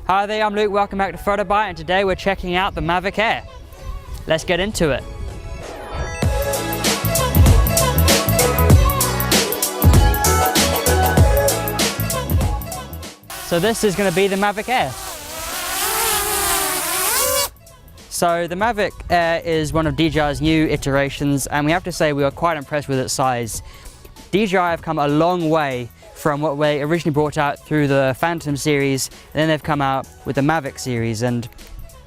Hi there, I'm Luke, welcome back to PhotoBite, and today we're checking out the Mavic Air. Let's get into it. So this is going to be the Mavic Air. So the Mavic Air is one of DJI's new iterations, and we have to say we are quite impressed with its size. DJI have come a long way from what they originally brought out through the Phantom series, and then they've come out with the Mavic series, and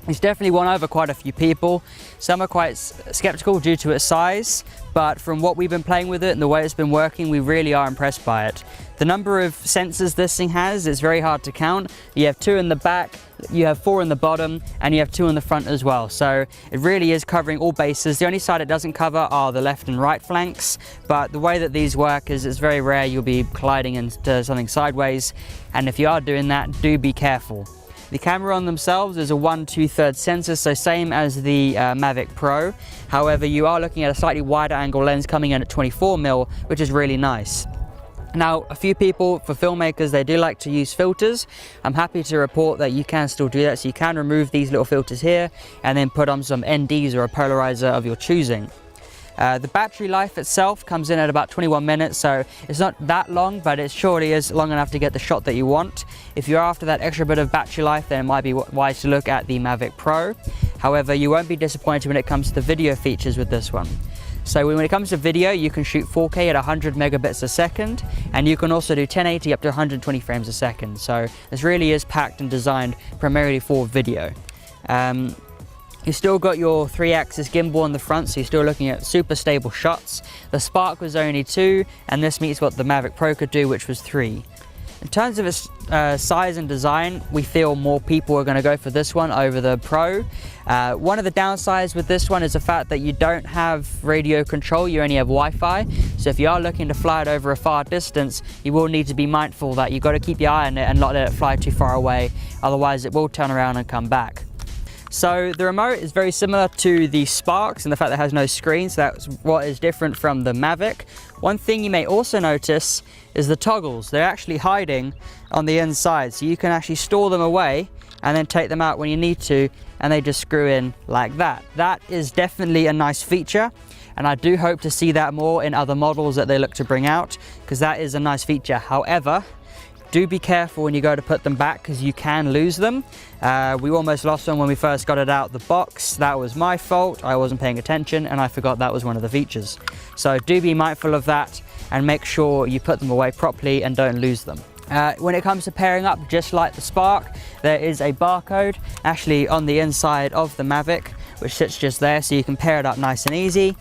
it's definitely won over quite a few people. Some are quite skeptical due to its size, but from what we've been playing with it and the way it's been working, we really are impressed by it. The number of sensors this thing has is very hard to count. You have 2 in the back, you have 4 in the bottom, and you have 2 in the front as well. So it really is covering all bases. The only side it doesn't cover are the left and right flanks, but the way that these work is it's very rare you'll be colliding into something sideways, and if you are doing that, do be careful. The camera on themselves is a 1/2/3 sensor, so same as the Mavic Pro. However, you are looking at a slightly wider angle lens coming in at 24mm, which is really nice. Now, a few people, for filmmakers, they do like to use filters. I'm happy to report that you can still do that, so you can remove these little filters here and then put on some NDs or a polarizer of your choosing. The battery life itself comes in at about 21 minutes, so it's not that long, but it surely is long enough to get the shot that you want. If you're after that extra bit of battery life, then it might be wise to look at the Mavic Pro. However, you won't be disappointed when it comes to the video features with this one. So when it comes to video, you can shoot 4K at 100 megabits a second, and you can also do 1080 up to 120 frames a second. So this really is packed and designed primarily for video. You've still got your 3-axis gimbal on the front, so you're still looking at super stable shots. The Spark was only 2, and this meets what the Mavic Pro could do, which was 3. In terms of its size and design, we feel more people are going to go for this one over the Pro. One of the downsides with this one is the fact that you don't have radio control, you only have Wi-Fi. So if you are looking to fly it over a far distance, you will need to be mindful that you've got to keep your eye on it and not let it fly too far away, otherwise it will turn around and come back. So the remote is very similar to the Sparks in the fact that it has no screen, so that's what is different from the Mavic. One thing you may also notice is the toggles. They're actually hiding on the inside, so you can actually store them away and then take them out when you need to, and they just screw in like that. That is definitely a nice feature, and I do hope to see that more in other models that they look to bring out, because that is a nice feature. However, do be careful when you go to put them back, because you can lose them. We almost lost them when we first got it out the box. That was my fault. I wasn't paying attention and I forgot that was one of the features. So do be mindful of that and make sure you put them away properly and don't lose them. When it comes to pairing up, just like the Spark, there is a barcode actually on the inside of the Mavic, which sits just there, so you can pair it up nice and easy.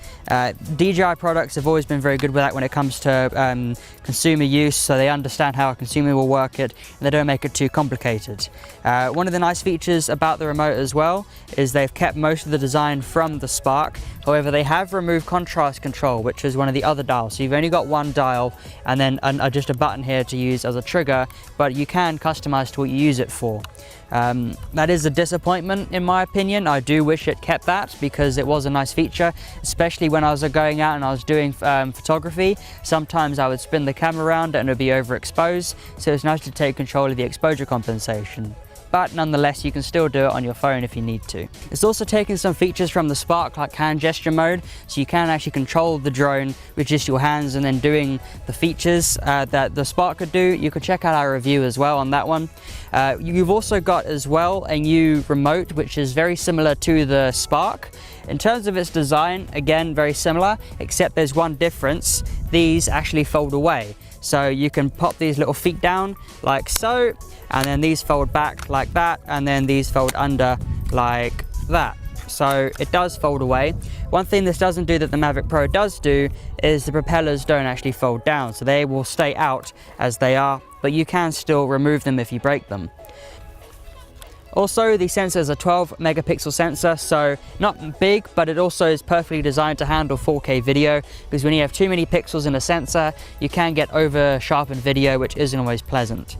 DJI products have always been very good with that when it comes to consumer use, so they understand how a consumer will work it and they don't make it too complicated. One of the nice features about the remote as well is they've kept most of the design from the Spark. However, they have removed contrast control, which is one of the other dials. So you've only got one dial and then just a button here to use as a trigger, but you can customize to what you use it for. That is a disappointment in my opinion. I do wish it kept that, because it was a nice feature, especially when I was going out and I was doing photography. Sometimes I would spin the camera around and it would be overexposed, so it's nice to take control of the exposure compensation. But nonetheless, you can still do it on your phone if you need to. It's also taken some features from the Spark, like hand gesture mode, so you can actually control the drone with just your hands and then doing the features that the Spark could do. You can check out our review as well on that one. You've also got as well a new remote, which is very similar to the Spark. In terms of its design, again, very similar, except there's one difference. These actually fold away. So you can pop these little feet down like so, and then these fold back like that, and then these fold under like that. So it does fold away. One thing this doesn't do that the Mavic Pro does do is the propellers don't actually fold down, so they will stay out as they are, but you can still remove them if you break them. Also, the sensor is a 12 megapixel sensor, so not big, but it also is perfectly designed to handle 4K video, because when you have too many pixels in a sensor, you can get over sharpened video, which isn't always pleasant.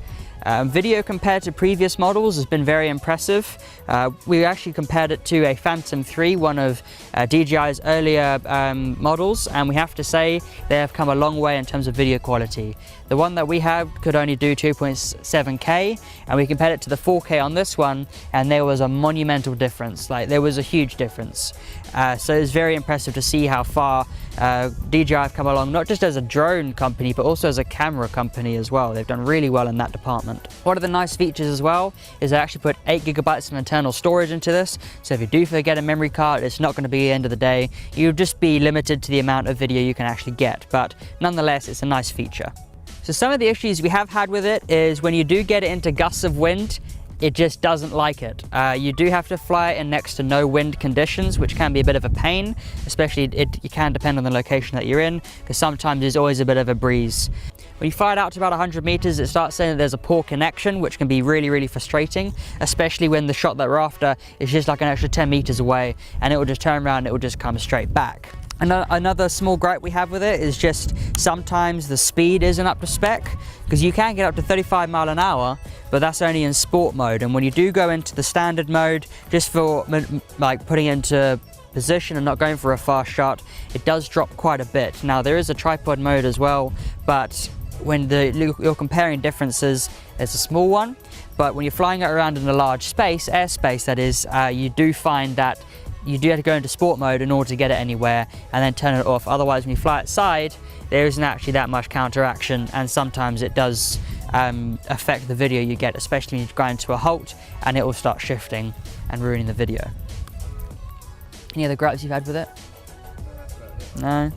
Video compared to previous models has been very impressive. We actually compared it to a Phantom 3, one of DJI's earlier models, and we have to say they have come a long way in terms of video quality. The one that we have could only do 2.7K, and we compared it to the 4K on this one, and there was a monumental difference. Like, there was a huge difference. So it's very impressive to see how far DJI have come along, not just as a drone company, but also as a camera company as well. They've done really well in that department. One of the nice features as well is they actually put 8 GB of internal storage into this. So if you do forget a memory card, it's not going to be the end of the day. You'll just be limited to the amount of video you can actually get. But nonetheless, it's a nice feature. So some of the issues we have had with it is when you do get it into gusts of wind, it just doesn't like it. You do have to fly it in next to no wind conditions, which can be a bit of a pain, especially it can depend on the location that you're in, because sometimes there's always a bit of a breeze. When you fly it out to about 100 meters, it starts saying that there's a poor connection, which can be really, really frustrating, especially when the shot that we're after is just like an extra 10 meters away, and it will just turn around and it will just come straight back. Another small gripe we have with it is just sometimes the speed isn't up to spec, because you can get up to 35 miles an hour, but that's only in sport mode. And when you do go into the standard mode, just for like putting into position and not going for a fast shot, it does drop quite a bit. Now there is a tripod mode as well, but when you're comparing differences, it's a small one. But when you're flying it around in a large space, airspace that is, you do find that you do have to go into sport mode in order to get it anywhere and then turn it off. Otherwise, when you fly outside, there isn't actually that much counteraction, and sometimes it does affect the video you get, especially when you grind to a halt and it will start shifting and ruining the video. Any other gripes you've had with it? No?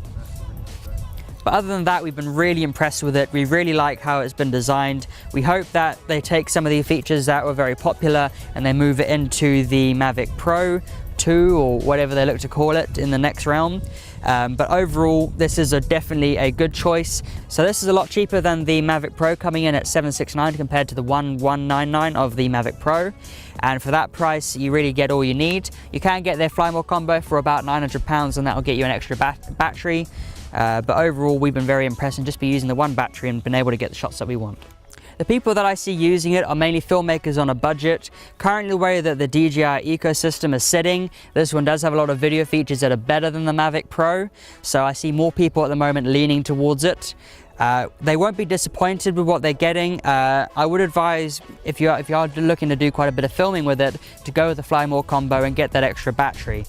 But other than that, we've been really impressed with it. We really like how it's been designed. We hope that they take some of the features that were very popular and they move it into the Mavic Pro 2 or whatever they look to call it in the next realm. But overall, this is definitely a good choice. So this is a lot cheaper than the Mavic Pro, coming in at $769 compared to the $1,199 of the Mavic Pro. And for that price, you really get all you need. You can get their Fly More combo for about £900, and that will get you an extra battery. But overall, we've been very impressed and just be using the one battery and been able to get the shots that we want. The people that I see using it are mainly filmmakers on a budget. Currently, the way that the DJI ecosystem is sitting, this one does have a lot of video features that are better than the Mavic Pro. So I see more people at the moment leaning towards it. They won't be disappointed with what they're getting. I would advise, if you are looking to do quite a bit of filming with it, to go with the Fly More combo and get that extra battery.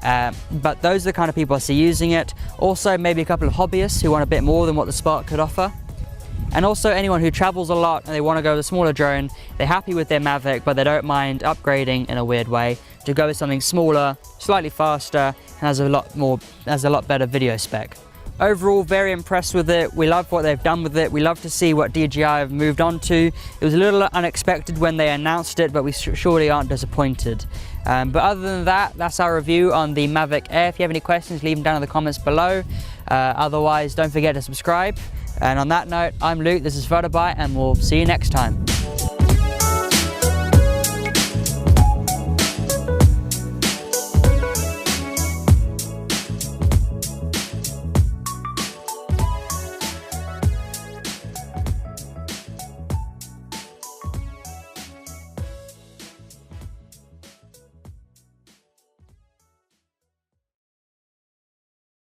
But those are the kind of people I see using it. Also, maybe a couple of hobbyists who want a bit more than what the Spark could offer. And also anyone who travels a lot and they want to go with a smaller drone, they're happy with their Mavic, but they don't mind upgrading in a weird way to go with something smaller, slightly faster, and has a lot better video spec. Overall, very impressed with it. We love what they've done with it. We love to see what DJI have moved on to. It was a little unexpected when they announced it, but we surely aren't disappointed. But other than that, that's our review on the Mavic Air. If you have any questions, leave them down in the comments below. Otherwise, don't forget to subscribe. And on that note, I'm Luke, this is PhotoBite, and we'll see you next time.